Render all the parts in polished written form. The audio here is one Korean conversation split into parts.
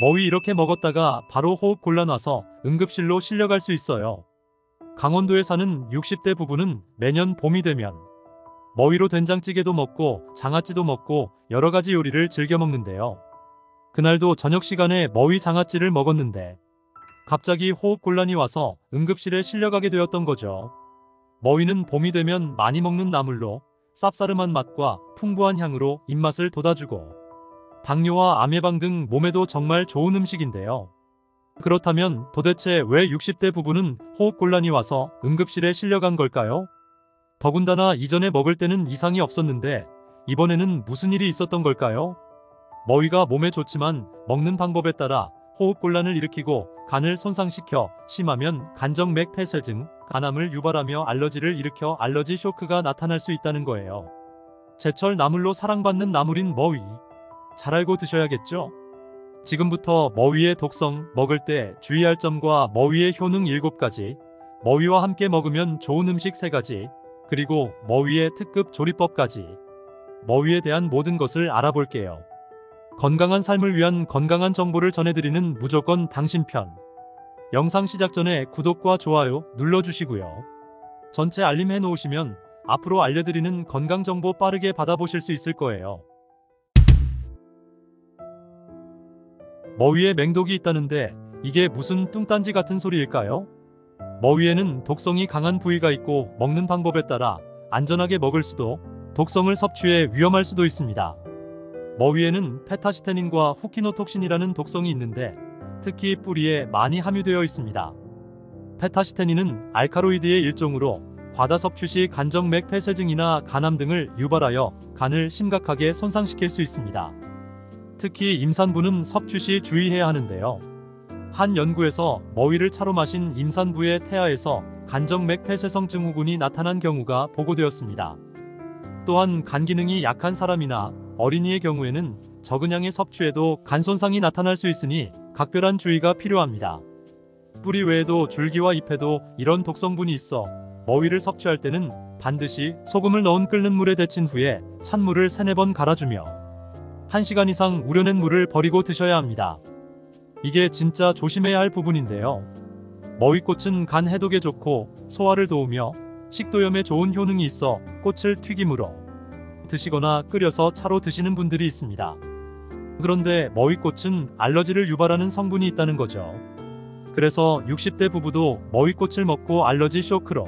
머위 이렇게 먹었다가 바로 호흡 곤란 와서 응급실로 실려갈 수 있어요. 강원도에 사는 60대 부부는 매년 봄이 되면 머위로 된장찌개도 먹고 장아찌도 먹고 여러 가지 요리를 즐겨 먹는데요. 그날도 저녁 시간에 머위 장아찌를 먹었는데 갑자기 호흡 곤란이 와서 응급실에 실려가게 되었던 거죠. 머위는 봄이 되면 많이 먹는 나물로 쌉싸름한 맛과 풍부한 향으로 입맛을 돋아주고 당뇨와 암 예방 등 몸에도 정말 좋은 음식인데요. 그렇다면 도대체 왜 60대 부부는 호흡 곤란이 와서 응급실에 실려간 걸까요? 더군다나 이전에 먹을 때는 이상이 없었는데 이번에는 무슨 일이 있었던 걸까요? 머위가 몸에 좋지만 먹는 방법에 따라 호흡 곤란을 일으키고 간을 손상시켜 심하면 간정맥 폐쇄증, 간암을 유발하며 알러지를 일으켜 알러지 쇼크가 나타날 수 있다는 거예요. 제철 나물로 사랑받는 나물인 머위. 잘 알고 드셔야겠죠? 지금부터 머위의 독성, 먹을 때 주의할 점과 머위의 효능 7가지, 머위와 함께 먹으면 좋은 음식 3가지, 그리고 머위의 특급 조리법까지 머위에 대한 모든 것을 알아볼게요. 건강한 삶을 위한 건강한 정보를 전해드리는 무조건 당신 편. 영상 시작 전에 구독과 좋아요 눌러주시고요. 전체 알림 해놓으시면 앞으로 알려드리는 건강정보 빠르게 받아보실 수 있을 거예요. 머위에 맹독이 있다는데 이게 무슨 뚱딴지 같은 소리일까요? 머위에는 독성이 강한 부위가 있고 먹는 방법에 따라 안전하게 먹을 수도 독성을 섭취해 위험할 수도 있습니다. 머위에는 페타시테닌과 후키노톡신이라는 독성이 있는데 특히 뿌리에 많이 함유되어 있습니다. 페타시테닌은 알카로이드의 일종으로 과다 섭취 시 간정맥 폐쇄증이나 간암 등을 유발하여 간을 심각하게 손상시킬 수 있습니다. 특히 임산부는 섭취 시 주의해야 하는데요. 한 연구에서 머위를 차로 마신 임산부의 태아에서 간정맥 폐쇄성 증후군이 나타난 경우가 보고되었습니다. 또한 간 기능이 약한 사람이나 어린이의 경우에는 적은 양의 섭취에도 간 손상이 나타날 수 있으니 각별한 주의가 필요합니다. 뿌리 외에도 줄기와 잎에도 이런 독성분이 있어 머위를 섭취할 때는 반드시 소금을 넣은 끓는 물에 데친 후에 찬물을 3-4번 갈아주며 1시간 이상 우려낸 물을 버리고 드셔야 합니다. 이게 진짜 조심해야 할 부분인데요. 머위꽃은 간 해독에 좋고 소화를 도우며 식도염에 좋은 효능이 있어 꽃을 튀김으로 드시거나 끓여서 차로 드시는 분들이 있습니다. 그런데 머위꽃은 알러지를 유발하는 성분이 있다는 거죠. 그래서 60대 부부도 머위꽃을 먹고 알러지 쇼크로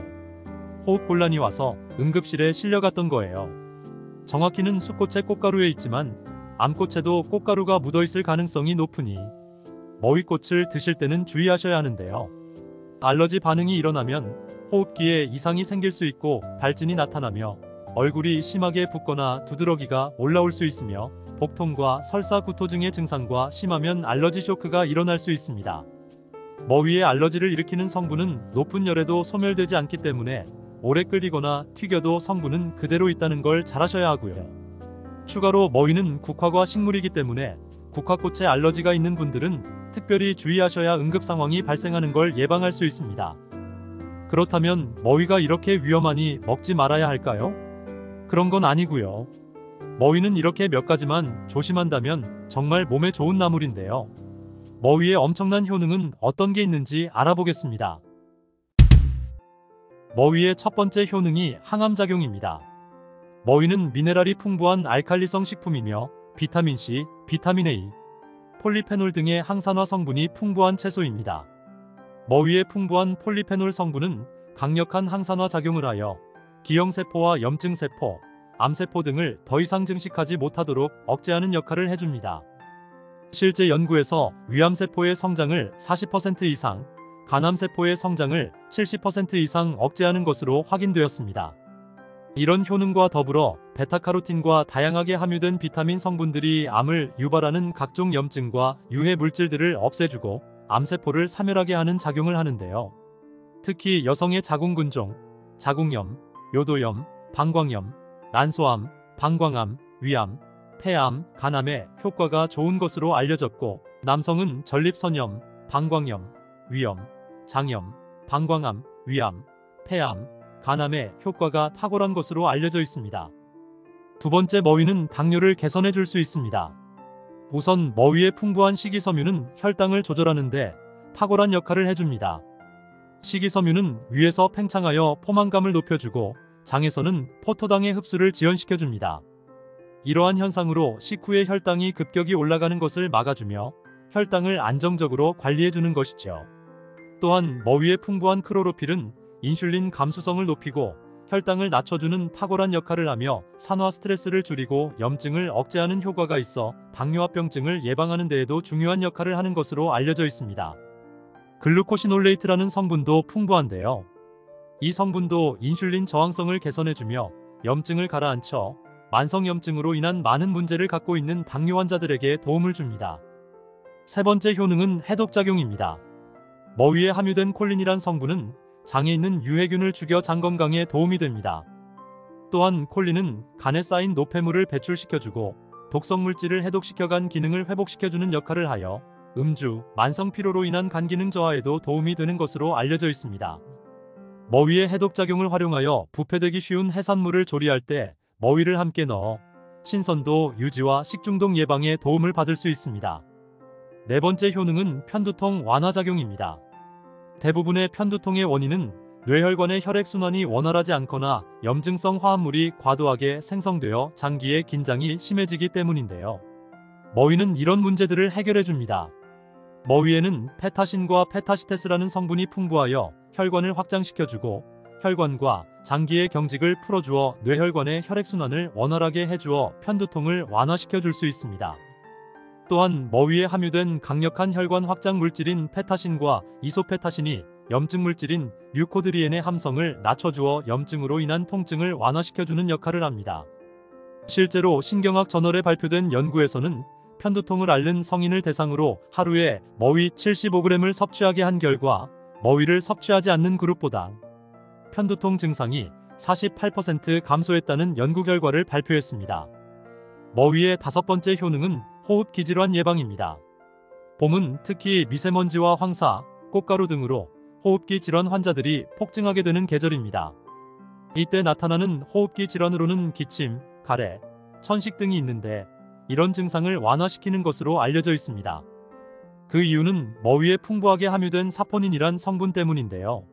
호흡 곤란이 와서 응급실에 실려갔던 거예요. 정확히는 수꽃의 꽃가루에 있지만 암꽃에도 꽃가루가 묻어있을 가능성이 높으니 머위꽃을 드실 때는 주의하셔야 하는데요. 알러지 반응이 일어나면 호흡기에 이상이 생길 수 있고 발진이 나타나며 얼굴이 심하게 붓거나 두드러기가 올라올 수 있으며 복통과 설사, 구토 등의 증상과 심하면 알러지 쇼크가 일어날 수 있습니다. 머위에 알러지를 일으키는 성분은 높은 열에도 소멸되지 않기 때문에 오래 끓이거나 튀겨도 성분은 그대로 있다는 걸 잘 아셔야 하고요. 추가로 머위는 국화과 식물이기 때문에 국화꽃에 알러지가 있는 분들은 특별히 주의하셔야 응급 상황이 발생하는 걸 예방할 수 있습니다. 그렇다면 머위가 이렇게 위험하니 먹지 말아야 할까요? 그런 건 아니고요. 머위는 이렇게 몇 가지만 조심한다면 정말 몸에 좋은 나물인데요. 머위의 엄청난 효능은 어떤 게 있는지 알아보겠습니다. 머위의 첫 번째 효능이 항암작용입니다. 머위는 미네랄이 풍부한 알칼리성 식품이며 비타민C, 비타민 A, 폴리페놀 등의 항산화 성분이 풍부한 채소입니다. 머위의 풍부한 폴리페놀 성분은 강력한 항산화 작용을 하여 기형세포와 염증세포, 암세포 등을 더 이상 증식하지 못하도록 억제하는 역할을 해줍니다. 실제 연구에서 위암세포의 성장을 40% 이상, 간암세포의 성장을 70% 이상 억제하는 것으로 확인되었습니다. 이런 효능과 더불어 베타카로틴과 다양하게 함유된 비타민 성분들이 암을 유발하는 각종 염증과 유해 물질들을 없애주고 암세포를 사멸하게 하는 작용을 하는데요. 특히 여성의 자궁근종, 자궁염, 요도염, 방광염, 난소암, 방광암, 위암, 폐암, 간암에 효과가 좋은 것으로 알려졌고 남성은 전립선염, 방광염, 위염, 장염, 방광암, 위암, 폐암, 간암에 효과가 탁월한 것으로 알려져 있습니다. 두 번째, 머위는 당뇨를 개선해 줄 수 있습니다. 우선 머위의 풍부한 식이섬유는 혈당을 조절하는데 탁월한 역할을 해줍니다. 식이섬유는 위에서 팽창하여 포만감을 높여주고 장에서는 포도당의 흡수를 지연시켜줍니다. 이러한 현상으로 식후에 혈당이 급격히 올라가는 것을 막아주며 혈당을 안정적으로 관리해주는 것이죠. 또한 머위의 풍부한 크로로필은 인슐린 감수성을 높이고 혈당을 낮춰주는 탁월한 역할을 하며 산화 스트레스를 줄이고 염증을 억제하는 효과가 있어 당뇨합병증을 예방하는 데에도 중요한 역할을 하는 것으로 알려져 있습니다. 글루코시놀레이트라는 성분도 풍부한데요. 이 성분도 인슐린 저항성을 개선해주며 염증을 가라앉혀 만성염증으로 인한 많은 문제를 갖고 있는 당뇨 환자들에게 도움을 줍니다. 세 번째 효능은 해독작용입니다. 머위에 함유된 콜린이란 성분은 장에 있는 유해균을 죽여 장 건강에 도움이 됩니다. 또한 콜린은 간에 쌓인 노폐물을 배출시켜주고 독성물질을 해독시켜 간 기능을 회복시켜주는 역할을 하여 음주, 만성피로로 인한 간 기능 저하에도 도움이 되는 것으로 알려져 있습니다. 머위의 해독작용을 활용하여 부패되기 쉬운 해산물을 조리할 때 머위를 함께 넣어 신선도 유지와 식중독 예방에 도움을 받을 수 있습니다. 네 번째 효능은 편두통 완화작용입니다. 대부분의 편두통의 원인은 뇌혈관의 혈액순환이 원활하지 않거나 염증성 화합물이 과도하게 생성되어 장기의 긴장이 심해지기 때문인데요. 머위는 이런 문제들을 해결해줍니다. 머위에는 페타신과 페타시테스라는 성분이 풍부하여 혈관을 확장시켜주고 혈관과 장기의 경직을 풀어주어 뇌혈관의 혈액순환을 원활하게 해주어 편두통을 완화시켜줄 수 있습니다. 또한 머위에 함유된 강력한 혈관 확장 물질인 페타신과 이소페타신이 염증 물질인 뮤코드리엔의 함성을 낮춰주어 염증으로 인한 통증을 완화시켜주는 역할을 합니다. 실제로 신경학 저널에 발표된 연구에서는 편두통을 앓는 성인을 대상으로 하루에 머위 75g을 섭취하게 한 결과 머위를 섭취하지 않는 그룹보다 편두통 증상이 48% 감소했다는 연구 결과를 발표했습니다. 머위의 다섯 번째 효능은 호흡기 질환 예방입니다. 봄은 특히 미세먼지와 황사, 꽃가루 등으로 호흡기 질환 환자들이 폭증하게 되는 계절입니다. 이때 나타나는 호흡기 질환으로는 기침, 가래, 천식 등이 있는데 이런 증상을 완화시키는 것으로 알려져 있습니다. 그 이유는 머위에 풍부하게 함유된 사포닌이란 성분 때문인데요.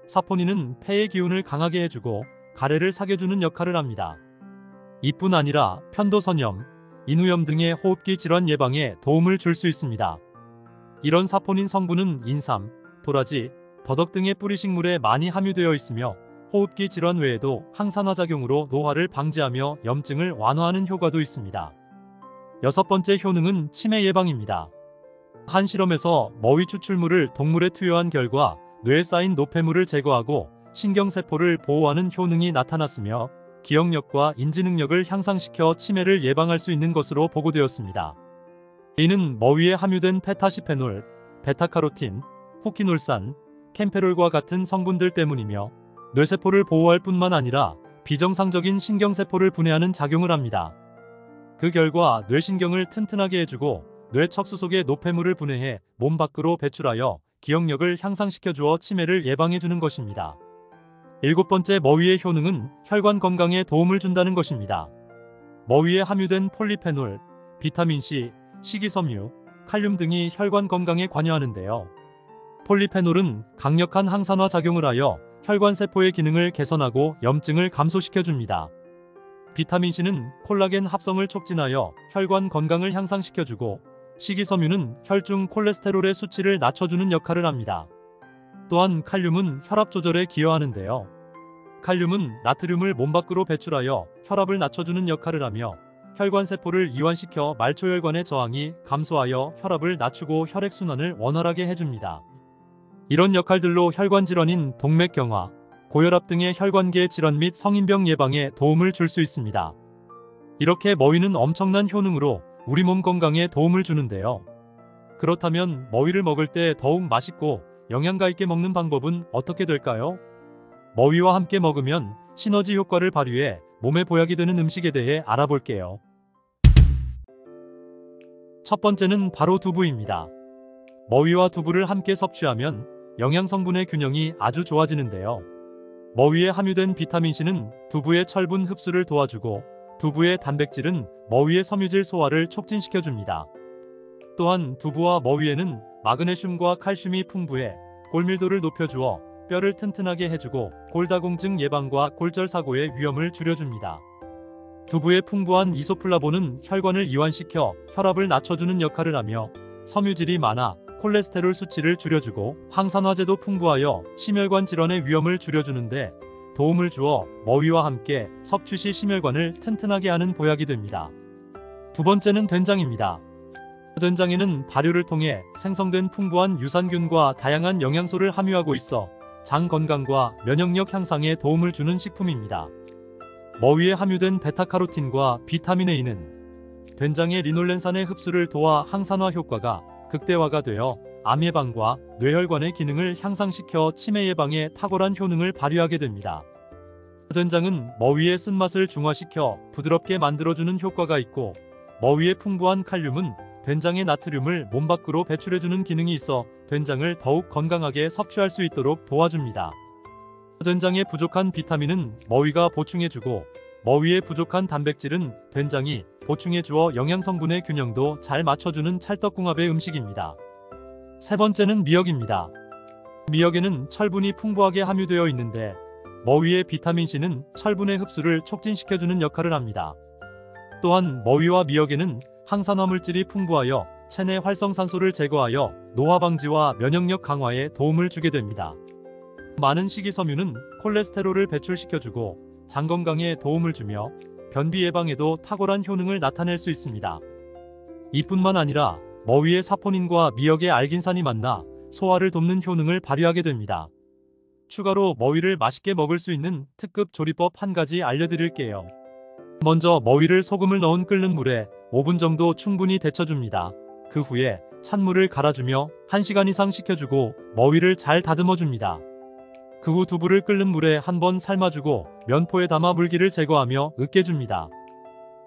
사포닌은 폐의 기운을 강하게 해주고 가래를 사겨주는 역할을 합니다. 이뿐 아니라 편도선염, 인후염 등의 호흡기 질환 예방에 도움을 줄 수 있습니다. 이런 사포닌 성분은 인삼, 도라지, 더덕 등의 뿌리식물에 많이 함유되어 있으며 호흡기 질환 외에도 항산화작용으로 노화를 방지하며 염증을 완화하는 효과도 있습니다. 여섯 번째 효능은 치매 예방입니다. 한 실험에서 머위 추출물을 동물에 투여한 결과 뇌에 쌓인 노폐물을 제거하고 신경세포를 보호하는 효능이 나타났으며 기억력과 인지능력을 향상시켜 치매를 예방할 수 있는 것으로 보고되었습니다. 이는 머위에 함유된 페타시페놀, 베타카로틴, 후키놀산, 캠페롤과 같은 성분들 때문이며 뇌세포를 보호할 뿐만 아니라 비정상적인 신경세포를 분해하는 작용을 합니다. 그 결과 뇌신경을 튼튼하게 해주고 뇌 척수 속의 노폐물을 분해해 몸 밖으로 배출하여 기억력을 향상시켜주어 치매를 예방해주는 것입니다. 일곱 번째 머위의 효능은 혈관 건강에 도움을 준다는 것입니다. 머위에 함유된 폴리페놀, 비타민C, 식이섬유, 칼륨 등이 혈관 건강에 관여하는데요. 폴리페놀은 강력한 항산화 작용을 하여 혈관 세포의 기능을 개선하고 염증을 감소시켜줍니다. 비타민C는 콜라겐 합성을 촉진하여 혈관 건강을 향상시켜주고 식이섬유는 혈중 콜레스테롤의 수치를 낮춰주는 역할을 합니다. 또한 칼륨은 혈압 조절에 기여하는데요. 칼륨은 나트륨을 몸 밖으로 배출하여 혈압을 낮춰주는 역할을 하며 혈관 세포를 이완시켜 말초혈관의 저항이 감소하여 혈압을 낮추고 혈액순환을 원활하게 해줍니다. 이런 역할들로 혈관 질환인 동맥경화, 고혈압 등의 혈관계 질환 및 성인병 예방에 도움을 줄 수 있습니다. 이렇게 머위는 엄청난 효능으로 우리 몸 건강에 도움을 주는데요. 그렇다면 머위를 먹을 때 더욱 맛있고 영양가 있게 먹는 방법은 어떻게 될까요? 머위와 함께 먹으면 시너지 효과를 발휘해 몸에 보약이 되는 음식에 대해 알아볼게요. 첫 번째는 바로 두부입니다. 머위와 두부를 함께 섭취하면 영양성분의 균형이 아주 좋아지는데요. 머위에 함유된 비타민C는 두부의 철분 흡수를 도와주고 두부의 단백질은 머위의 섬유질 소화를 촉진시켜줍니다. 또한 두부와 머위에는 마그네슘과 칼슘이 풍부해 골밀도를 높여주어 뼈를 튼튼하게 해주고 골다공증 예방과 골절 사고의 위험을 줄여줍니다. 두부의 풍부한 이소플라본은 혈관을 이완시켜 혈압을 낮춰주는 역할을 하며 섬유질이 많아 콜레스테롤 수치를 줄여주고 항산화제도 풍부하여 심혈관 질환의 위험을 줄여주는데 도움을 주어 머위와 함께 섭취 시 심혈관을 튼튼하게 하는 보약이 됩니다. 두 번째는 된장입니다. 된장에는 발효를 통해 생성된 풍부한 유산균과 다양한 영양소를 함유하고 있어 장 건강과 면역력 향상에 도움을 주는 식품입니다. 머위에 함유된 베타카로틴과 비타민 A는 된장의 리놀렌산의 흡수를 도와 항산화 효과가 극대화가 되어 암 예방과 뇌혈관의 기능을 향상시켜 치매 예방에 탁월한 효능을 발휘하게 됩니다. 된장은 머위의 쓴맛을 중화시켜 부드럽게 만들어주는 효과가 있고 머위의 풍부한 칼륨은 된장의 나트륨을 몸 밖으로 배출해주는 기능이 있어 된장을 더욱 건강하게 섭취할 수 있도록 도와줍니다. 된장에 부족한 비타민은 머위가 보충해주고 머위에 부족한 단백질은 된장이 보충해주어 영양성분의 균형도 잘 맞춰주는 찰떡궁합의 음식입니다. 세 번째는 미역입니다. 미역에는 철분이 풍부하게 함유되어 있는데 머위의 비타민C는 철분의 흡수를 촉진시켜주는 역할을 합니다. 또한 머위와 미역에는 항산화 물질이 풍부하여 체내 활성산소를 제거하여 노화 방지와 면역력 강화에 도움을 주게 됩니다. 많은 식이섬유는 콜레스테롤을 배출시켜주고 장 건강에 도움을 주며 변비 예방에도 탁월한 효능을 나타낼 수 있습니다. 이뿐만 아니라 머위의 사포닌과 미역의 알긴산이 만나 소화를 돕는 효능을 발휘하게 됩니다. 추가로 머위를 맛있게 먹을 수 있는 특급 조리법 한 가지 알려드릴게요. 먼저 머위를 소금을 넣은 끓는 물에 5분 정도 충분히 데쳐줍니다. 그 후에 찬물을 갈아주며 1시간 이상 식혀주고 머위를 잘 다듬어줍니다. 그 후 두부를 끓는 물에 한번 삶아주고 면포에 담아 물기를 제거하며 으깨줍니다.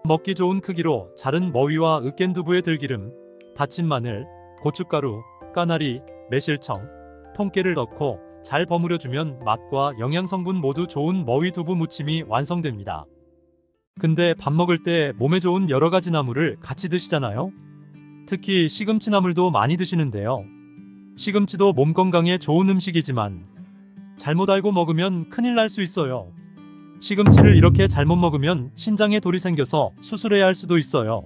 먹기 좋은 크기로 자른 머위와 으깬 두부의 들기름, 다진 마늘, 고춧가루, 까나리, 매실청, 통깨를 넣고 잘 버무려주면 맛과 영양성분 모두 좋은 머위 두부 무침이 완성됩니다. 근데 밥 먹을 때 몸에 좋은 여러가지 나물을 같이 드시잖아요? 특히 시금치 나물도 많이 드시는데요. 시금치도 몸 건강에 좋은 음식이지만 잘못 알고 먹으면 큰일 날 수 있어요. 시금치를 이렇게 잘못 먹으면 신장에 돌이 생겨서 수술해야 할 수도 있어요.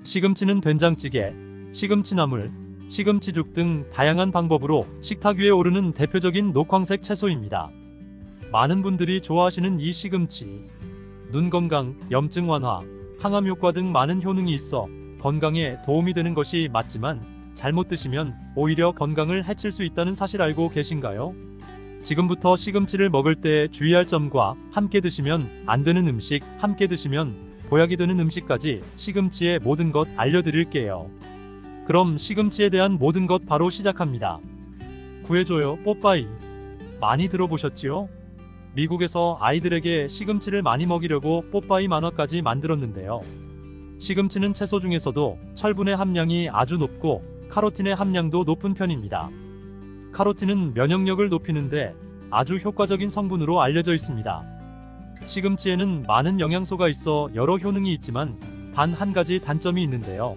시금치는 된장찌개, 시금치나물, 시금치죽 등 다양한 방법으로 식탁 위에 오르는 대표적인 녹황색 채소입니다. 많은 분들이 좋아하시는 이 시금치, 눈 건강, 염증 완화, 항암 효과 등 많은 효능이 있어 건강에 도움이 되는 것이 맞지만 잘못 드시면 오히려 건강을 해칠 수 있다는 사실 알고 계신가요? 지금부터 시금치를 먹을 때 주의할 점과 함께 드시면 안 되는 음식, 함께 드시면 보약이 되는 음식까지 시금치의 모든 것 알려드릴게요. 그럼 시금치에 대한 모든 것 바로 시작합니다. 구해줘요 뽀빠이. 많이 들어보셨지요? 미국에서 아이들에게 시금치를 많이 먹이려고 뽀빠이 만화까지 만들었는데요. 시금치는 채소 중에서도 철분의 함량이 아주 높고 카로틴의 함량도 높은 편입니다. 카로틴은 면역력을 높이는데 아주 효과적인 성분으로 알려져 있습니다. 시금치에는 많은 영양소가 있어 여러 효능이 있지만 단 한 가지 단점이 있는데요.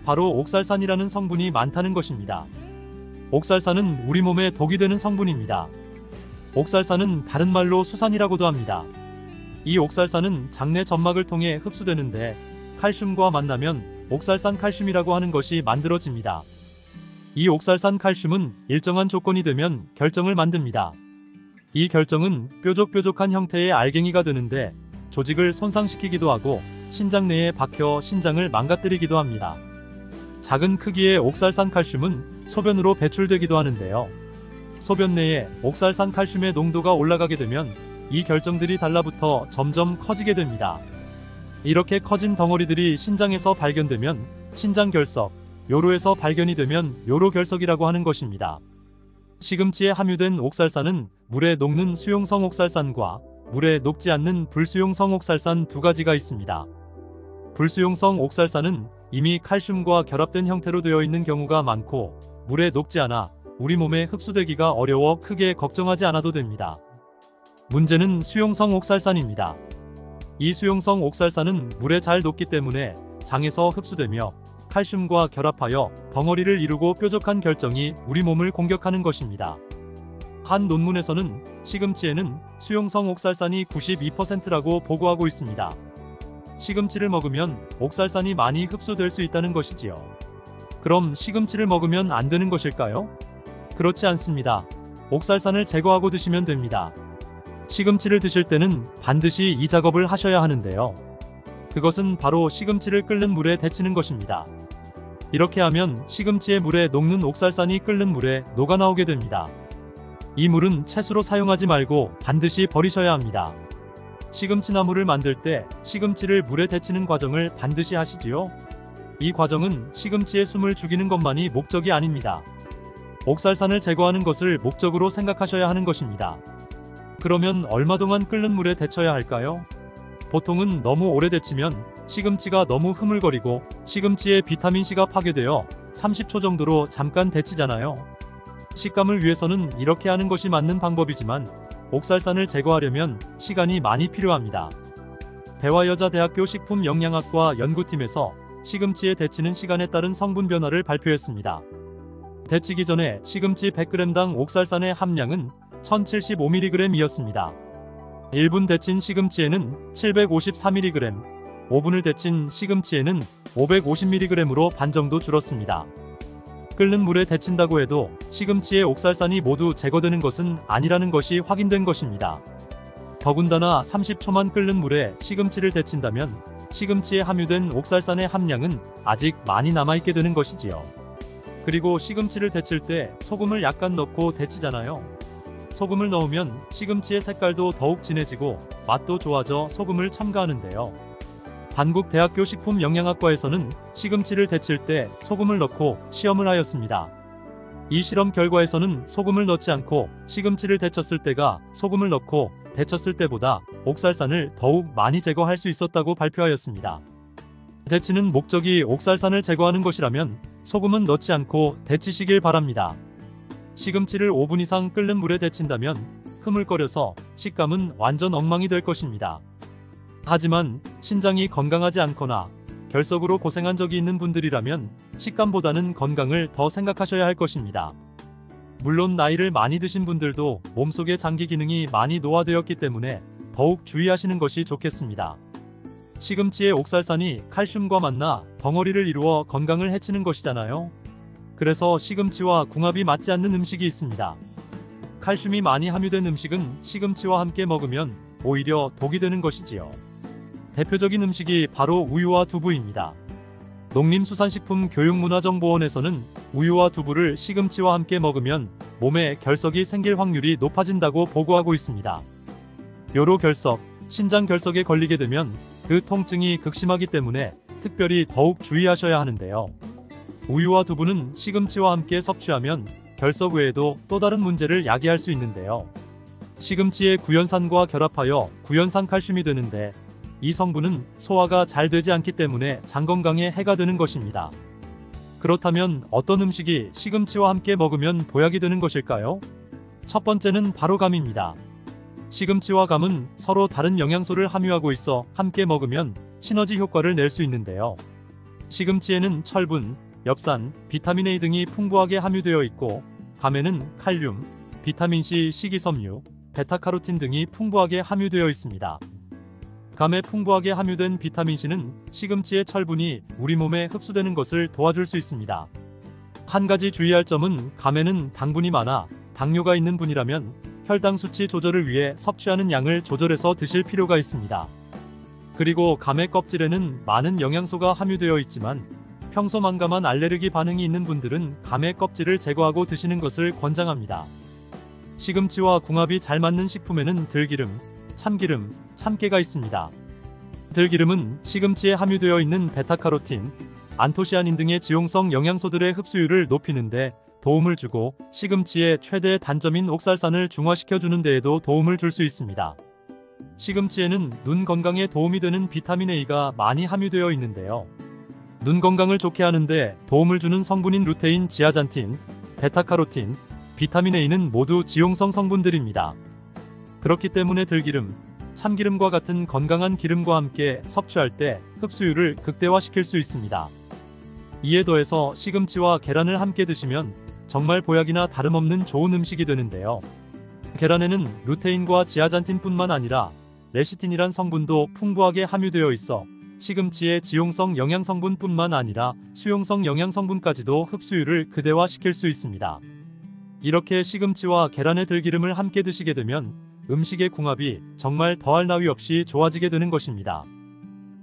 바로 옥살산이라는 성분이 많다는 것입니다. 옥살산은 우리 몸에 독이 되는 성분입니다. 옥살산은 다른 말로 수산이라고도 합니다. 이 옥살산은 장내 점막을 통해 흡수되는데 칼슘과 만나면 옥살산 칼슘이라고 하는 것이 만들어집니다. 이 옥살산 칼슘은 일정한 조건이 되면 결정을 만듭니다. 이 결정은 뾰족뾰족한 형태의 알갱이가 되는데 조직을 손상시키기도 하고 신장 내에 박혀 신장을 망가뜨리기도 합니다. 작은 크기의 옥살산 칼슘은 소변으로 배출되기도 하는데요. 소변 내에 옥살산 칼슘의 농도가 올라가게 되면 이 결정들이 달라붙어 점점 커지게 됩니다. 이렇게 커진 덩어리들이 신장에서 발견되면 신장결석, 요로에서 발견이 되면 요로결석이라고 하는 것입니다. 시금치에 함유된 옥살산은 물에 녹는 수용성 옥살산과 물에 녹지 않는 불수용성 옥살산 두 가지가 있습니다. 불수용성 옥살산은 이미 칼슘과 결합된 형태로 되어 있는 경우가 많고 물에 녹지 않아 우리 몸에 흡수되기가 어려워 크게 걱정하지 않아도 됩니다. 문제는 수용성 옥살산입니다. 이 수용성 옥살산은 물에 잘 녹기 때문에 장에서 흡수되며 칼슘과 결합하여 덩어리를 이루고 뾰족한 결정이 우리 몸을 공격하는 것입니다. 한 논문에서는 시금치에는 수용성 옥살산이 92%라고 보고하고 있습니다. 시금치를 먹으면 옥살산이 많이 흡수될 수 있다는 것이지요. 그럼 시금치를 먹으면 안 되는 것일까요? 그렇지 않습니다. 옥살산을 제거하고 드시면 됩니다. 시금치를 드실 때는 반드시 이 작업을 하셔야 하는데요. 그것은 바로 시금치를 끓는 물에 데치는 것입니다. 이렇게 하면 시금치의 물에 녹는 옥살산이 끓는 물에 녹아나오게 됩니다. 이 물은 채수로 사용하지 말고 반드시 버리셔야 합니다. 시금치나물을 만들 때 시금치를 물에 데치는 과정을 반드시 하시지요. 이 과정은 시금치의 숨을 죽이는 것만이 목적이 아닙니다. 옥살산을 제거하는 것을 목적으로 생각하셔야 하는 것입니다. 그러면 얼마 동안 끓는 물에 데쳐야 할까요? 보통은 너무 오래 데치면 시금치가 너무 흐물거리고 시금치의 비타민C가 파괴되어 30초 정도로 잠깐 데치잖아요. 식감을 위해서는 이렇게 하는 것이 맞는 방법이지만 옥살산을 제거하려면 시간이 많이 필요합니다. 대화여자대학교 식품영양학과 연구팀에서 시금치에 데치는 시간에 따른 성분 변화를 발표했습니다. 데치기 전에 시금치 100g당 옥살산의 함량은 1075mg이었습니다. 1분 데친 시금치에는 754mg, 5분을 데친 시금치에는 550mg으로 반 정도 줄었습니다. 끓는 물에 데친다고 해도 시금치의 옥살산이 모두 제거되는 것은 아니라는 것이 확인된 것입니다. 더군다나 30초만 끓는 물에 시금치를 데친다면 시금치에 함유된 옥살산의 함량은 아직 많이 남아있게 되는 것이지요. 그리고 시금치를 데칠 때 소금을 약간 넣고 데치잖아요. 소금을 넣으면 시금치의 색깔도 더욱 진해지고 맛도 좋아져 소금을 첨가하는데요. 한국대학교 식품영양학과에서는 시금치를 데칠 때 소금을 넣고 시험을 하였습니다. 이 실험 결과에서는 소금을 넣지 않고 시금치를 데쳤을 때가 소금을 넣고 데쳤을 때보다 옥살산을 더욱 많이 제거할 수 있었다고 발표하였습니다. 데치는 목적이 옥살산을 제거하는 것이라면 소금은 넣지 않고 데치시길 바랍니다. 시금치를 5분 이상 끓는 물에 데친다면 흐물거려서 식감은 완전 엉망이 될 것입니다. 하지만 신장이 건강하지 않거나 결석으로 고생한 적이 있는 분들이라면 식감보다는 건강을 더 생각하셔야 할 것입니다. 물론 나이를 많이 드신 분들도 몸속의 장기 기능이 많이 노화되었기 때문에 더욱 주의하시는 것이 좋겠습니다. 시금치의 옥살산이 칼슘과 만나 덩어리를 이루어 건강을 해치는 것이잖아요. 그래서 시금치와 궁합이 맞지 않는 음식이 있습니다. 칼슘이 많이 함유된 음식은 시금치와 함께 먹으면 오히려 독이 되는 것이지요. 대표적인 음식이 바로 우유와 두부입니다. 농림수산식품교육문화정보원에서는 우유와 두부를 시금치와 함께 먹으면 몸에 결석이 생길 확률이 높아진다고 보고하고 있습니다. 요로 결석, 신장 결석에 걸리게 되면 그 통증이 극심하기 때문에 특별히 더욱 주의하셔야 하는데요. 우유와 두부는 시금치와 함께 섭취하면 결석 외에도 또 다른 문제를 야기할 수 있는데요. 시금치의 구연산과 결합하여 구연산 칼슘이 되는데 이 성분은 소화가 잘 되지 않기 때문에 장 건강에 해가 되는 것입니다. 그렇다면 어떤 음식이 시금치와 함께 먹으면 보약이 되는 것일까요? 첫 번째는 바로 감입니다. 시금치와 감은 서로 다른 영양소를 함유하고 있어 함께 먹으면 시너지 효과를 낼 수 있는데요. 시금치에는 철분, 엽산, 비타민 A 등이 풍부하게 함유되어 있고 감에는 칼륨, 비타민C, 식이섬유, 베타카로틴 등이 풍부하게 함유되어 있습니다. 감에 풍부하게 함유된 비타민C는 시금치의 철분이 우리 몸에 흡수되는 것을 도와줄 수 있습니다. 한 가지 주의할 점은 감에는 당분이 많아 당뇨가 있는 분이라면 혈당 수치 조절을 위해 섭취하는 양을 조절해서 드실 필요가 있습니다. 그리고 감의 껍질에는 많은 영양소가 함유되어 있지만 평소 만감한 알레르기 반응이 있는 분들은 감의 껍질을 제거하고 드시는 것을 권장합니다. 시금치와 궁합이 잘 맞는 식품에는 들기름, 참기름, 참깨가 있습니다. 들기름은 시금치에 함유되어 있는 베타카로틴, 안토시아닌 등의 지용성 영양소들의 흡수율을 높이는데 도움을 주고 시금치의 최대 단점인 옥살산을 중화시켜주는 데에도 도움을 줄 수 있습니다. 시금치에는 눈 건강에 도움이 되는 비타민 A가 많이 함유되어 있는데요. 눈 건강을 좋게 하는데 도움을 주는 성분인 루테인, 지아잔틴, 베타카로틴, 비타민 A는 모두 지용성 성분들입니다. 그렇기 때문에 들기름, 참기름과 같은 건강한 기름과 함께 섭취할 때 흡수율을 극대화시킬 수 있습니다. 이에 더해서 시금치와 계란을 함께 드시면 정말 보약이나 다름없는 좋은 음식이 되는데요. 계란에는 루테인과 지아잔틴뿐만 아니라 레시틴이란 성분도 풍부하게 함유되어 있어 시금치의 지용성 영양성분뿐만 아니라 수용성 영양성분까지도 흡수율을 극대화시킬 수 있습니다. 이렇게 시금치와 계란의 들기름을 함께 드시게 되면 음식의 궁합이 정말 더할 나위 없이 좋아지게 되는 것입니다.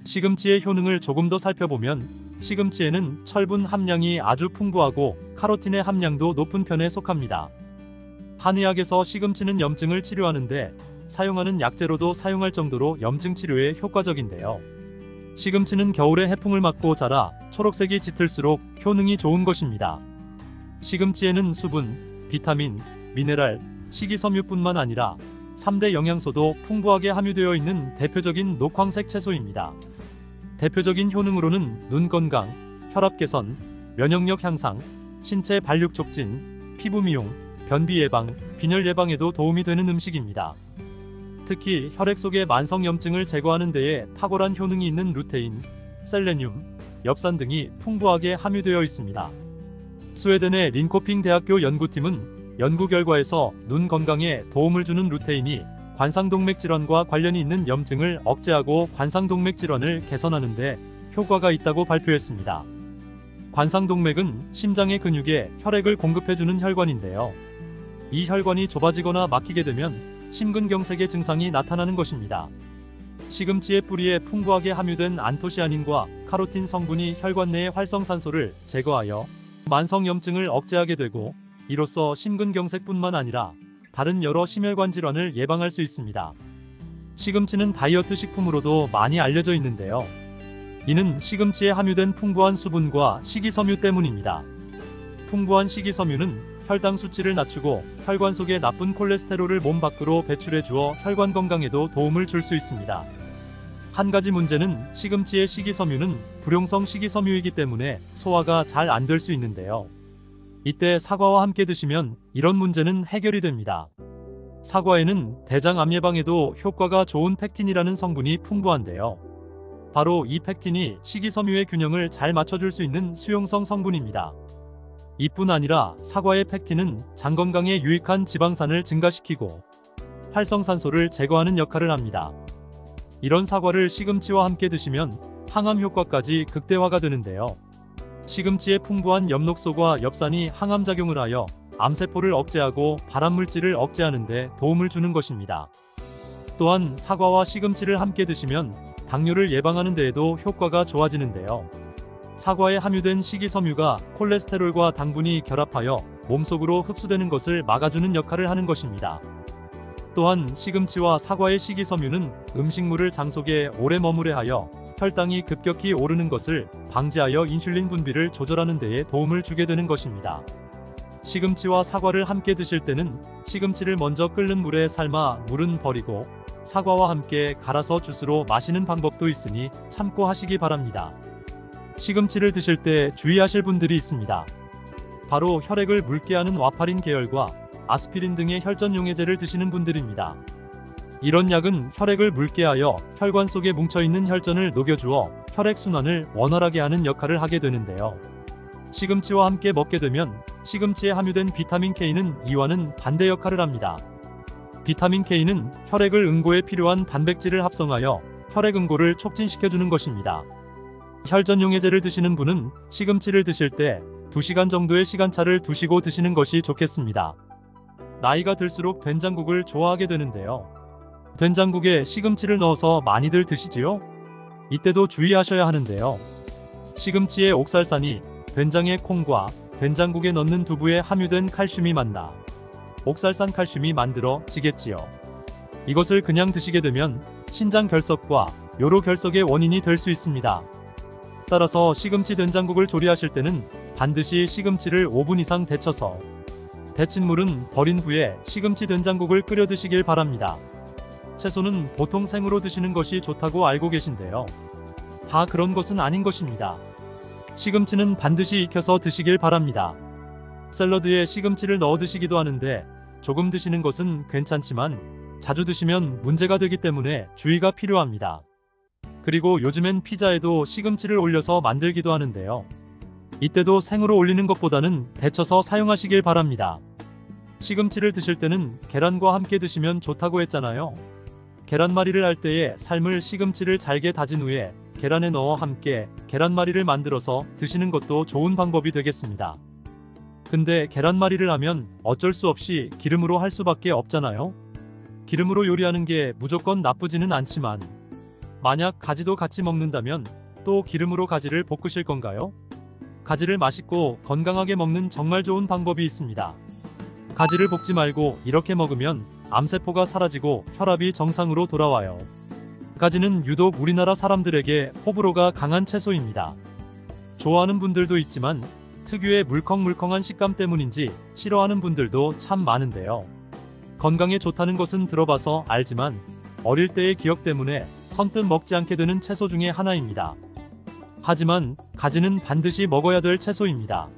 시금치의 효능을 조금 더 살펴보면 시금치에는 철분 함량이 아주 풍부하고 카로틴의 함량도 높은 편에 속합니다. 한의학에서 시금치는 염증을 치료하는데 사용하는 약재로도 사용할 정도로 염증 치료에 효과적인데요. 시금치는 겨울에 해풍을 맞고 자라 초록색이 짙을수록 효능이 좋은 것입니다. 시금치에는 수분, 비타민, 미네랄, 식이섬유뿐만 아니라 3대 영양소도 풍부하게 함유되어 있는 대표적인 녹황색 채소입니다. 대표적인 효능으로는 눈 건강, 혈압 개선, 면역력 향상, 신체 발육 촉진, 피부 미용, 변비 예방, 빈혈 예방에도 도움이 되는 음식입니다. 특히 혈액 속의 만성염증을 제거하는 데에 탁월한 효능이 있는 루테인, 셀레늄, 엽산 등이 풍부하게 함유되어 있습니다. 스웨덴의 린코핑 대학교 연구팀은 연구 결과에서 눈 건강에 도움을 주는 루테인이 관상동맥 질환과 관련이 있는 염증을 억제하고 관상동맥 질환을 개선하는 데 효과가 있다고 발표했습니다. 관상동맥은 심장의 근육에 혈액을 공급해주는 혈관인데요. 이 혈관이 좁아지거나 막히게 되면 심근경색의 증상이 나타나는 것입니다. 시금치의 뿌리에 풍부하게 함유된 안토시아닌과 카로틴 성분이 혈관 내의 활성산소를 제거하여 만성염증을 억제하게 되고 이로써 심근경색뿐만 아니라 다른 여러 심혈관 질환을 예방할 수 있습니다. 시금치는 다이어트 식품으로도 많이 알려져 있는데요. 이는 시금치에 함유된 풍부한 수분과 식이섬유 때문입니다. 풍부한 식이섬유는 혈당 수치를 낮추고 혈관 속의 나쁜 콜레스테롤을 몸 밖으로 배출해 주어 혈관 건강에도 도움을 줄 수 있습니다. 한 가지 문제는 시금치의 식이섬유는 불용성 식이섬유이기 때문에 소화가 잘 안 될 수 있는데요. 이때 사과와 함께 드시면 이런 문제는 해결이 됩니다. 사과에는 대장암 예방에도 효과가 좋은 펙틴이라는 성분이 풍부한데요. 바로 이 펙틴이 식이섬유의 균형을 잘 맞춰줄 수 있는 수용성 성분입니다. 이뿐 아니라 사과의 펙틴은 장 건강에 유익한 지방산을 증가시키고 활성산소를 제거하는 역할을 합니다. 이런 사과를 시금치와 함께 드시면 항암 효과까지 극대화가 되는데요. 시금치의 풍부한 엽록소과 엽산이 항암작용을 하여 암세포를 억제하고 발암물질을 억제하는 데 도움을 주는 것입니다. 또한 사과와 시금치를 함께 드시면 당뇨를 예방하는 데에도 효과가 좋아지는데요. 사과에 함유된 식이섬유가 콜레스테롤과 당분이 결합하여 몸속으로 흡수되는 것을 막아주는 역할을 하는 것입니다. 또한 시금치와 사과의 식이섬유는 음식물을 장 속에 오래 머무게 하여 혈당이 급격히 오르는 것을 방지하여 인슐린 분비를 조절하는 데에 도움을 주게 되는 것입니다. 시금치와 사과를 함께 드실 때는 시금치를 먼저 끓는 물에 삶아 물은 버리고 사과와 함께 갈아서 주스로 마시는 방법도 있으니 참고하시기 바랍니다. 시금치를 드실 때 주의하실 분들이 있습니다. 바로 혈액을 묽게 하는 와파린 계열과 아스피린 등의 혈전용해제를 드시는 분들입니다. 이런 약은 혈액을 묽게 하여 혈관 속에 뭉쳐있는 혈전을 녹여주어 혈액순환을 원활하게 하는 역할을 하게 되는데요. 시금치와 함께 먹게 되면 시금치에 함유된 비타민 K는 이와는 반대 역할을 합니다. 비타민 K는 혈액을 응고에 필요한 단백질을 합성하여 혈액 응고를 촉진시켜주는 것입니다. 혈전용해제를 드시는 분은 시금치를 드실 때 2시간 정도의 시간차를 두시고 드시는 것이 좋겠습니다. 나이가 들수록 된장국을 좋아하게 되는데요. 된장국에 시금치를 넣어서 많이들 드시지요? 이때도 주의하셔야 하는데요. 시금치의 옥살산이 된장의 콩과 된장국에 넣는 두부에 함유된 칼슘이 만나 옥살산 칼슘이 만들어지겠지요. 이것을 그냥 드시게 되면 신장 결석과 요로 결석의 원인이 될 수 있습니다. 따라서 시금치 된장국을 조리하실 때는 반드시 시금치를 5분 이상 데쳐서 데친 물은 버린 후에 시금치 된장국을 끓여 드시길 바랍니다. 채소는 보통 생으로 드시는 것이 좋다고 알고 계신데요. 다 그런 것은 아닌 것입니다. 시금치는 반드시 익혀서 드시길 바랍니다. 샐러드에 시금치를 넣어 드시기도 하는데 조금 드시는 것은 괜찮지만 자주 드시면 문제가 되기 때문에 주의가 필요합니다. 그리고 요즘엔 피자에도 시금치를 올려서 만들기도 하는데요. 이때도 생으로 올리는 것보다는 데쳐서 사용하시길 바랍니다. 시금치를 드실 때는 계란과 함께 드시면 좋다고 했잖아요. 계란말이를 할 때에 삶을 시금치를 잘게 다진 후에 계란에 넣어 함께 계란말이를 만들어서 드시는 것도 좋은 방법이 되겠습니다. 근데 계란말이를 하면 어쩔 수 없이 기름으로 할 수밖에 없잖아요. 기름으로 요리하는 게 무조건 나쁘지는 않지만 만약 가지도 같이 먹는다면 또 기름으로 가지를 볶으실 건가요? 가지를 맛있고 건강하게 먹는 정말 좋은 방법이 있습니다. 가지를 볶지 말고 이렇게 먹으면 암세포가 사라지고 혈압이 정상으로 돌아와요. 가지는 유독 우리나라 사람들에게 호불호가 강한 채소입니다. 좋아하는 분들도 있지만 특유의 물컹물컹한 식감 때문인지 싫어하는 분들도 참 많은데요. 건강에 좋다는 것은 들어봐서 알지만 어릴 때의 기억 때문에 선뜻 먹지 않게 되는 채소 중에 하나입니다. 하지만 가지는 반드시 먹어야 될 채소입니다.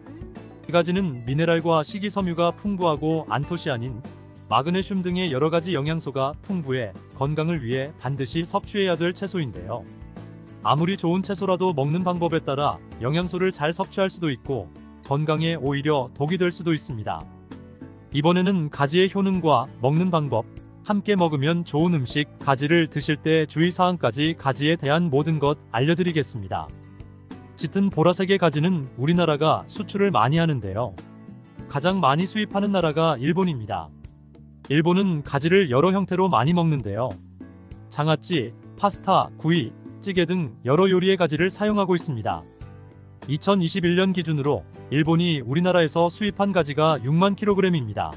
가지는 미네랄과 식이섬유가 풍부하고 안토시아닌, 마그네슘 등의 여러가지 영양소가 풍부해 건강을 위해 반드시 섭취해야 될 채소인데요. 아무리 좋은 채소라도 먹는 방법에 따라 영양소를 잘 섭취할 수도 있고 건강에 오히려 독이 될 수도 있습니다. 이번에는 가지의 효능과 먹는 방법, 함께 먹으면 좋은 음식, 가지를 드실 때 주의사항까지 가지에 대한 모든 것 알려드리겠습니다. 짙은 보라색의 가지는 우리나라가 수출을 많이 하는데요. 가장 많이 수입하는 나라가 일본입니다. 일본은 가지를 여러 형태로 많이 먹는데요. 장아찌, 파스타, 구이, 찌개 등 여러 요리에 가지를 사용하고 있습니다. 2021년 기준으로 일본이 우리나라에서 수입한 가지가 6만 kg입니다.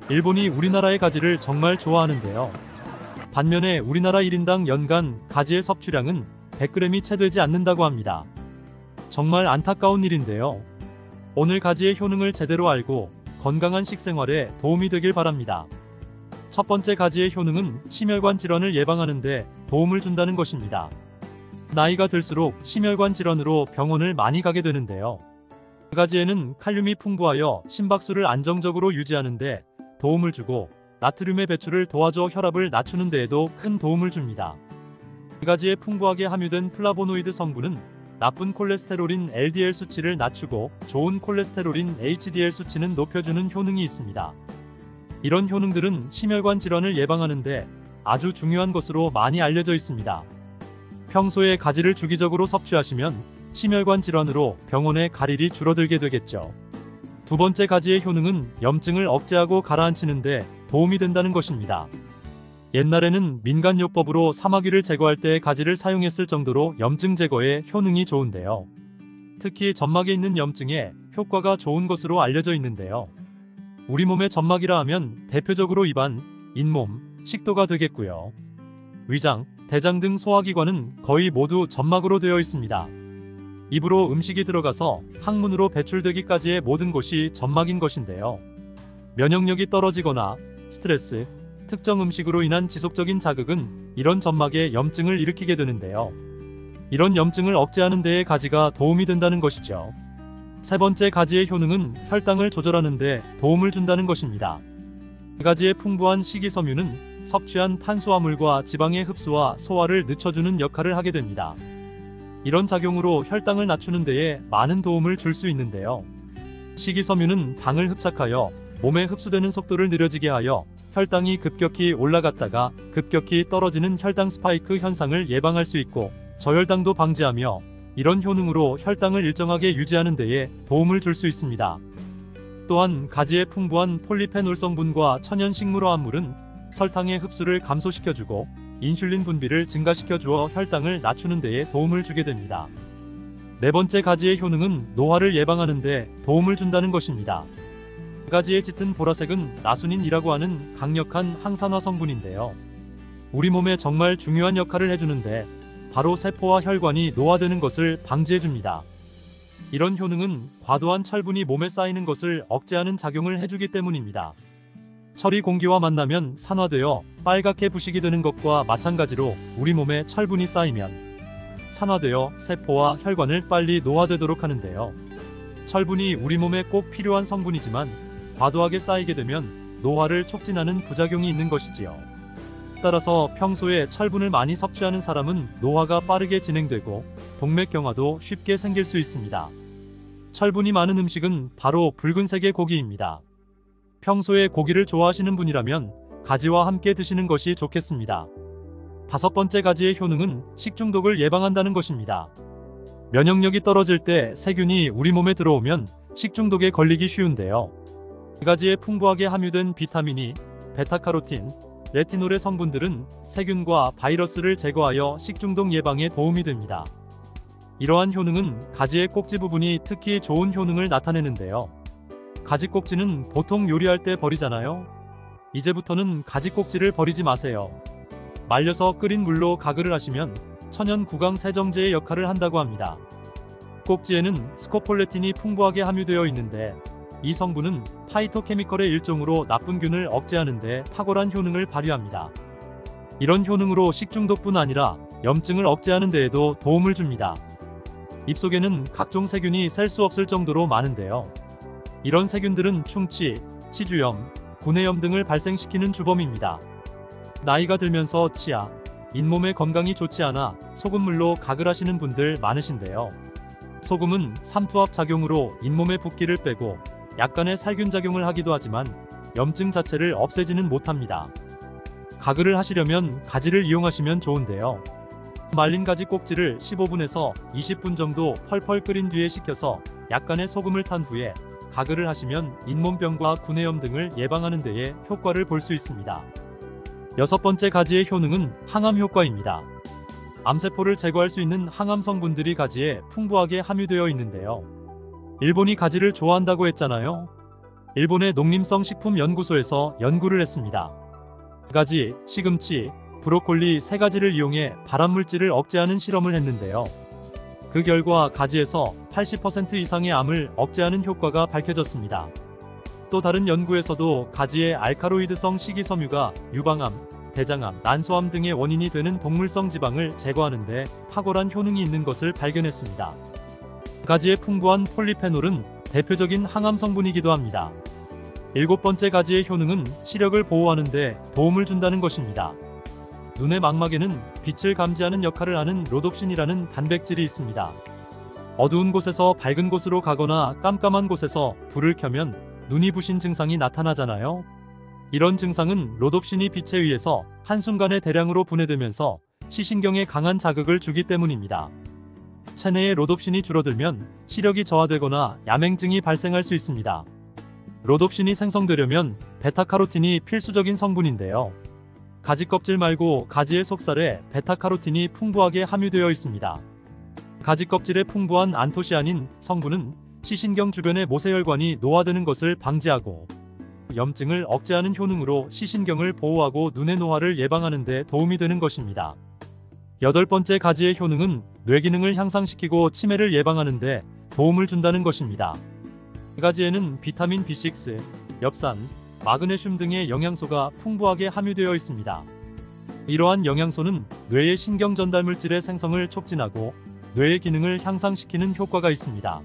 일본이 우리나라의 가지를 정말 좋아하는데요. 반면에 우리나라 1인당 연간 가지의 섭취량은 100g이 채 되지 않는다고 합니다. 정말 안타까운 일인데요. 오늘 가지의 효능을 제대로 알고 건강한 식생활에 도움이 되길 바랍니다. 첫 번째 가지의 효능은 심혈관 질환을 예방하는 데 도움을 준다는 것입니다. 나이가 들수록 심혈관 질환으로 병원을 많이 가게 되는데요. 가지에는 칼륨이 풍부하여 심박수를 안정적으로 유지하는 데 도움을 주고 나트륨의 배출을 도와줘 혈압을 낮추는 데에도 큰 도움을 줍니다. 가지에 풍부하게 함유된 플라보노이드 성분은 나쁜 콜레스테롤인 LDL 수치를 낮추고 좋은 콜레스테롤인 HDL 수치는 높여주는 효능이 있습니다. 이런 효능들은 심혈관 질환을 예방하는 데 아주 중요한 것으로 많이 알려져 있습니다. 평소에 가지를 주기적으로 섭취하시면 심혈관 질환으로 병원에 갈 일이 줄어들게 되겠죠. 두 번째 가지의 효능은 염증을 억제하고 가라앉히는 데 도움이 된다는 것입니다. 옛날에는 민간요법으로 사마귀를 제거할 때 가지를 사용했을 정도로 염증 제거에 효능이 좋은데요. 특히 점막에 있는 염증에 효과가 좋은 것으로 알려져 있는데요. 우리 몸의 점막이라 하면 대표적으로 입안, 잇몸, 식도가 되겠고요. 위장, 대장 등 소화기관은 거의 모두 점막으로 되어 있습니다. 입으로 음식이 들어가서 항문으로 배출되기까지의 모든 곳이 점막인 것인데요. 면역력이 떨어지거나 스트레스, 특정 음식으로 인한 지속적인 자극은 이런 점막에 염증을 일으키게 되는데요. 이런 염증을 억제하는 데에 가지가 도움이 된다는 것이죠. 세 번째 가지의 효능은 혈당을 조절하는 데 도움을 준다는 것입니다. 가지의 풍부한 식이섬유는 섭취한 탄수화물과 지방의 흡수와 소화를 늦춰주는 역할을 하게 됩니다. 이런 작용으로 혈당을 낮추는 데에 많은 도움을 줄 수 있는데요. 식이섬유는 당을 흡착하여 몸에 흡수되는 속도를 느려지게 하여 혈당이 급격히 올라갔다가 급격히 떨어지는 혈당 스파이크 현상을 예방할 수 있고 저혈당도 방지하며 이런 효능으로 혈당을 일정하게 유지하는 데에 도움을 줄 수 있습니다. 또한 가지의 풍부한 폴리페놀 성분과 천연 식물화합물은 설탕의 흡수를 감소시켜주고 인슐린 분비를 증가시켜 주어 혈당을 낮추는 데에 도움을 주게 됩니다. 네 번째 가지의 효능은 노화를 예방하는 데 도움을 준다는 것입니다. 가지의 짙은 보라색은 나수닌이라고 하는 강력한 항산화 성분인데요. 우리 몸에 정말 중요한 역할을 해주는데 바로 세포와 혈관이 노화되는 것을 방지해줍니다. 이런 효능은 과도한 철분이 몸에 쌓이는 것을 억제하는 작용을 해주기 때문입니다. 철이 공기와 만나면 산화되어 빨갛게 부식이 되는 것과 마찬가지로 우리 몸에 철분이 쌓이면 산화되어 세포와 혈관을 빨리 노화되도록 하는데요. 철분이 우리 몸에 꼭 필요한 성분이지만 과도하게 쌓이게 되면 노화를 촉진하는 부작용이 있는 것이지요. 따라서 평소에 철분을 많이 섭취하는 사람은 노화가 빠르게 진행되고 동맥경화도 쉽게 생길 수 있습니다. 철분이 많은 음식은 바로 붉은색의 고기입니다. 평소에 고기를 좋아하시는 분이라면 가지와 함께 드시는 것이 좋겠습니다. 5번째 가지의 효능은 식중독을 예방한다는 것입니다. 면역력이 떨어질 때 세균이 우리 몸에 들어오면 식중독에 걸리기 쉬운데요. 가지에 풍부하게 함유된 비타민이 베타카로틴, 레티놀의 성분들은 세균과 바이러스를 제거하여 식중독 예방에 도움이 됩니다. 이러한 효능은 가지의 꼭지 부분이 특히 좋은 효능을 나타내는데요. 가지 꼭지는 보통 요리할 때 버리잖아요. 이제부터는 가지 꼭지를 버리지 마세요. 말려서 끓인 물로 가글을 하시면 천연 구강 세정제의 역할을 한다고 합니다. 꼭지에는 스코폴레틴이 풍부하게 함유되어 있는데 이 성분은 파이토케미컬의 일종으로 나쁜균을 억제하는 데 탁월한 효능을 발휘합니다. 이런 효능으로 식중독뿐 아니라 염증을 억제하는 데에도 도움을 줍니다. 입속에는 각종 세균이 셀 수 없을 정도로 많은데요. 이런 세균들은 충치, 치주염, 구내염 등을 발생시키는 주범입니다. 나이가 들면서 치아, 잇몸의 건강이 좋지 않아 소금물로 가글하시는 분들 많으신데요. 소금은 삼투압 작용으로 잇몸의 붓기를 빼고 약간의 살균 작용을 하기도 하지만 염증 자체를 없애지는 못합니다. 가글을 하시려면 가지를 이용하시면 좋은데요. 말린 가지 꼭지를 15분에서 20분 정도 펄펄 끓인 뒤에 식혀서 약간의 소금을 탄 후에 가글을 하시면 잇몸병과 구내염 등을 예방하는 데에 효과를 볼 수 있습니다. 6번째 가지의 효능은 항암 효과입니다. 암세포를 제거할 수 있는 항암 성분들이 가지에 풍부하게 함유되어 있는데요. 일본이 가지를 좋아한다고 했잖아요. 일본의 농림성식품연구소에서 연구를 했습니다. 가지, 시금치, 브로콜리 3가지를 이용해 발암물질을 억제하는 실험을 했는데요. 그 결과 가지에서 80% 이상의 암을 억제하는 효과가 밝혀졌습니다. 또 다른 연구에서도 가지의 알카로이드성 식이섬유가 유방암, 대장암, 난소암 등의 원인이 되는 동물성 지방을 제거하는 데 탁월한 효능이 있는 것을 발견했습니다. 가지의 풍부한 폴리페놀은 대표적인 항암 성분이기도 합니다. 7번째 가지의 효능은 시력을 보호하는 데 도움을 준다는 것입니다. 눈의 망막에는 빛을 감지하는 역할을 하는 로놉신이라는 단백질이 있습니다. 어두운 곳에서 밝은 곳으로 가거나 깜깜한 곳에서 불을 켜면 눈이 부신 증상이 나타나잖아요. 이런 증상은 로놉신이 빛에 의해서 한순간에 대량으로 분해되면서 시신경에 강한 자극을 주기 때문입니다. 체내의 로놉신이 줄어들면 시력이 저하되거나 야맹증이 발생할 수 있습니다. 로놉신이 생성되려면 베타카로틴이 필수적인 성분인데요. 가지 껍질 말고 가지의 속살에 베타카로틴이 풍부하게 함유되어 있습니다. 가지 껍질에 풍부한 안토시아닌 성분은 시신경 주변의 모세혈관이 노화되는 것을 방지하고 염증을 억제하는 효능으로 시신경을 보호하고 눈의 노화를 예방하는 데 도움이 되는 것입니다. 8번째 가지의 효능은 뇌기능을 향상시키고 치매를 예방하는 데 도움을 준다는 것입니다. 가지에는 비타민 B6, 엽산, 마그네슘 등의 영양소가 풍부하게 함유되어 있습니다. 이러한 영양소는 뇌의 신경 전달 물질의 생성을 촉진하고 뇌의 기능을 향상시키는 효과가 있습니다.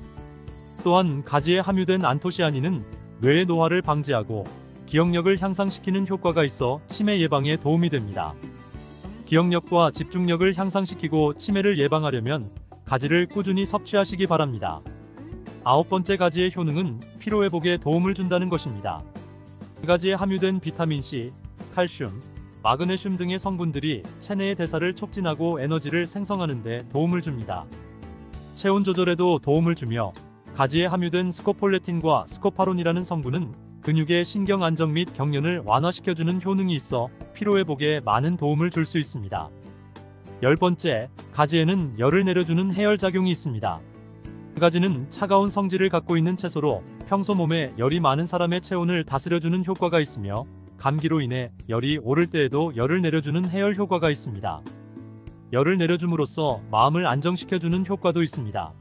또한 가지에 함유된 안토시아닌은 뇌의 노화를 방지하고 기억력을 향상시키는 효과가 있어 치매 예방에 도움이 됩니다. 기억력과 집중력을 향상시키고 치매를 예방하려면 가지를 꾸준히 섭취하시기 바랍니다. 9번째 가지의 효능은 피로회복에 도움을 준다는 것입니다. 가지에 함유된 비타민C, 칼슘, 마그네슘 등의 성분들이 체내의 대사를 촉진하고 에너지를 생성하는 데 도움을 줍니다. 체온 조절에도 도움을 주며 가지에 함유된 스코폴레틴과 스코파론이라는 성분은 근육의 신경 안정 및 경련을 완화시켜주는 효능이 있어 피로회복에 많은 도움을 줄 수 있습니다. 10번째, 가지에는 열을 내려주는 해열작용이 있습니다. 가지는 차가운 성질을 갖고 있는 채소로 평소 몸에 열이 많은 사람의 체온을 다스려주는 효과가 있으며 감기로 인해 열이 오를 때에도 열을 내려주는 해열 효과가 있습니다. 열을 내려줌으로써 마음을 안정시켜주는 효과도 있습니다.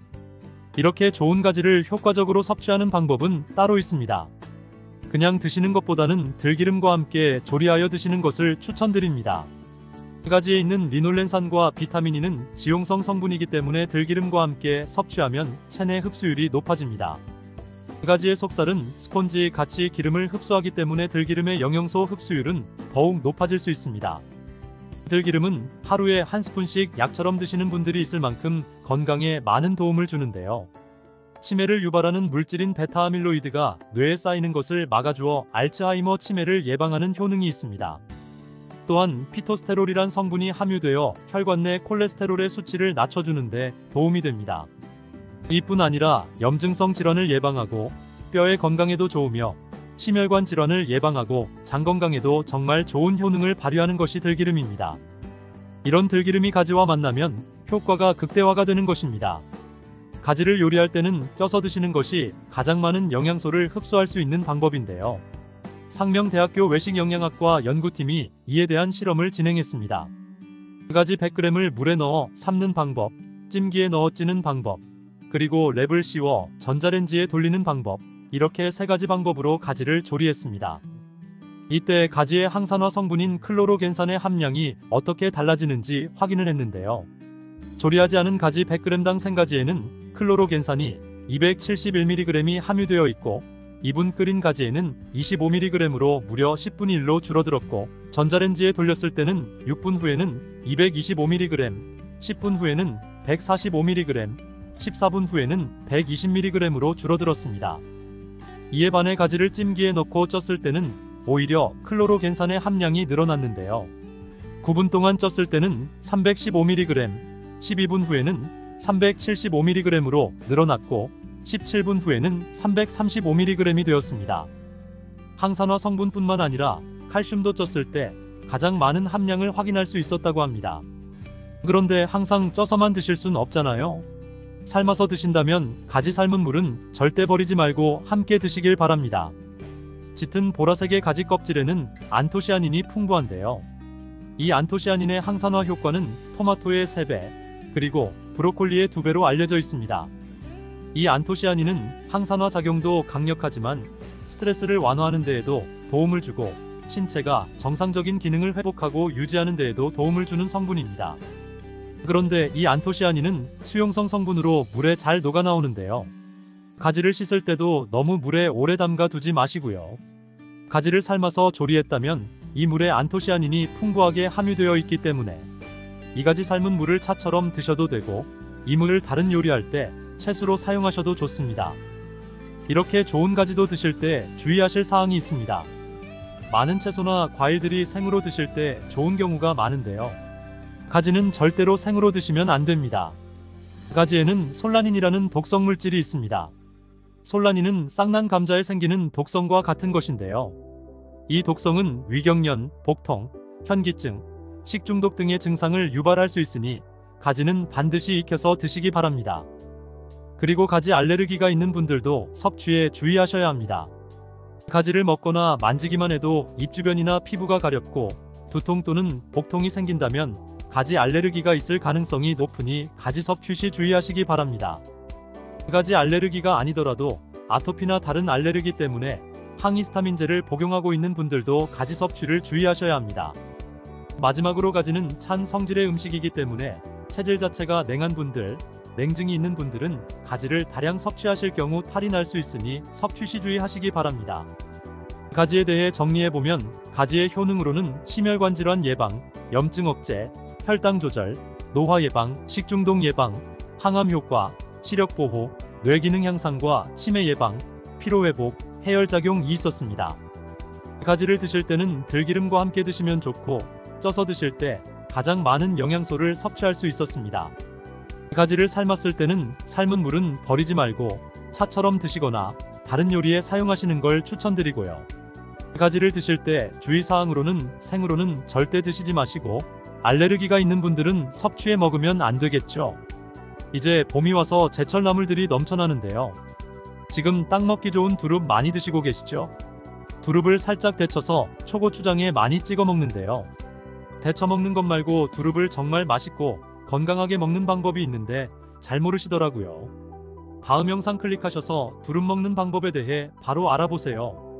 이렇게 좋은 가지를 효과적으로 섭취하는 방법은 따로 있습니다. 그냥 드시는 것보다는 들기름과 함께 조리하여 드시는 것을 추천드립니다. 가지에 있는 리놀렌산과 비타민 E는 지용성 성분이기 때문에 들기름과 함께 섭취하면 체내 흡수율이 높아집니다. 가지의 속살은 스폰지 같이 기름을 흡수하기 때문에 들기름의 영양소 흡수율은 더욱 높아질 수 있습니다. 들기름은 하루에 한 스푼씩 약처럼 드시는 분들이 있을 만큼 건강에 많은 도움을 주는데요. 치매를 유발하는 물질인 베타아밀로이드가 뇌에 쌓이는 것을 막아주어 알츠하이머 치매를 예방하는 효능이 있습니다. 또한 피토스테롤이란 성분이 함유되어 혈관 내 콜레스테롤의 수치를 낮춰주는데 도움이 됩니다. 이뿐 아니라 염증성 질환을 예방하고 뼈의 건강에도 좋으며 심혈관 질환을 예방하고 장 건강에도 정말 좋은 효능을 발휘하는 것이 들기름입니다. 이런 들기름이 가지와 만나면 효과가 극대화가 되는 것입니다. 가지를 요리할 때는 쪄서 드시는 것이 가장 많은 영양소를 흡수할 수 있는 방법인데요. 상명대학교 외식영양학과 연구팀이 이에 대한 실험을 진행했습니다. 가지 100g을 물에 넣어 삶는 방법, 찜기에 넣어 찌는 방법, 그리고 랩을 씌워 전자레인지에 돌리는 방법, 이렇게 3가지 방법으로 가지를 조리했습니다. 이때 가지의 항산화 성분인 클로로겐산의 함량이 어떻게 달라지는지 확인을 했는데요. 조리하지 않은 가지 100g당 생가지에는 클로로겐산이 271mg이 함유되어 있고 2분 끓인 가지에는 25mg으로 무려 10분의 1로 줄어들었고 전자레인지에 돌렸을 때는 6분 후에는 225mg, 10분 후에는 145mg, 14분 후에는 120mg으로 줄어들었습니다. 이에 반해 가지를 찜기에 넣고 쪘을 때는 오히려 클로로겐산의 함량이 늘어났는데요. 9분 동안 쪘을 때는 315mg, 12분 후에는 375mg으로 늘어났고 17분 후에는 335mg이 되었습니다. 항산화 성분뿐만 아니라 칼슘도 쪘을 때 가장 많은 함량을 확인할 수 있었다고 합니다. 그런데 항상 쪄서만 드실 순 없잖아요. 삶아서 드신다면 가지 삶은 물은 절대 버리지 말고 함께 드시길 바랍니다. 짙은 보라색의 가지 껍질에는 안토시아닌이 풍부한데요. 이 안토시아닌의 항산화 효과는 토마토의 3배, 그리고 브로콜리의 2배로 알려져 있습니다. 이 안토시아닌은 항산화 작용도 강력하지만 스트레스를 완화하는 데에도 도움을 주고 신체가 정상적인 기능을 회복하고 유지하는 데에도 도움을 주는 성분입니다. 그런데 이 안토시아닌은 수용성 성분으로 물에 잘 녹아 나오는데요. 가지를 씻을 때도 너무 물에 오래 담가 두지 마시고요. 가지를 삶아서 조리했다면 이 물에 안토시아닌이 풍부하게 함유되어 있기 때문에 이 가지 삶은 물을 차처럼 드셔도 되고 이 물을 다른 요리할 때 채수로 사용하셔도 좋습니다. 이렇게 좋은 가지도 드실 때 주의하실 사항이 있습니다. 많은 채소나 과일들이 생으로 드실 때 좋은 경우가 많은데요. 가지는 절대로 생으로 드시면 안 됩니다. 가지에는 솔라닌이라는 독성 물질이 있습니다. 솔라닌은 쌍난 감자에 생기는 독성과 같은 것인데요. 이 독성은 위경련, 복통, 현기증, 식중독 등의 증상을 유발할 수 있으니 가지는 반드시 익혀서 드시기 바랍니다. 그리고 가지 알레르기가 있는 분들도 섭취에 주의하셔야 합니다. 가지를 먹거나 만지기만 해도 입 주변이나 피부가 가렵고 두통 또는 복통이 생긴다면 가지 알레르기가 있을 가능성이 높으니 가지 섭취 시 주의하시기 바랍니다. 가지 알레르기가 아니더라도 아토피나 다른 알레르기 때문에 항히스타민제를 복용하고 있는 분들도 가지 섭취를 주의하셔야 합니다. 마지막으로 가지는 찬 성질의 음식이기 때문에 체질 자체가 냉한 분들, 냉증이 있는 분들은 가지를 다량 섭취하실 경우 탈이 날 수 있으니 섭취 시 주의하시기 바랍니다. 가지에 대해 정리해보면 가지의 효능으로는 심혈관 질환 예방, 염증 억제, 혈당 조절, 노화 예방, 식중독 예방, 항암 효과, 시력 보호, 뇌기능 향상과 치매 예방, 피로 회복, 해열 작용이 있었습니다. 가지를 드실 때는 들기름과 함께 드시면 좋고 쪄서 드실 때 가장 많은 영양소를 섭취할 수 있었습니다. 가지를 삶았을 때는 삶은 물은 버리지 말고 차처럼 드시거나 다른 요리에 사용하시는 걸 추천드리고요. 가지를 드실 때 주의사항으로는 생으로는 절대 드시지 마시고 알레르기가 있는 분들은 섭취해 먹으면 안 되겠죠. 이제 봄이 와서 제철 나물들이 넘쳐나는데요. 지금 딱 먹기 좋은 두릅 많이 드시고 계시죠? 두릅을 살짝 데쳐서 초고추장에 많이 찍어 먹는데요. 데쳐 먹는 것 말고 두릅을 정말 맛있고 건강하게 먹는 방법이 있는데 잘 모르시더라고요. 다음 영상 클릭하셔서 두릅 먹는 방법에 대해 바로 알아보세요.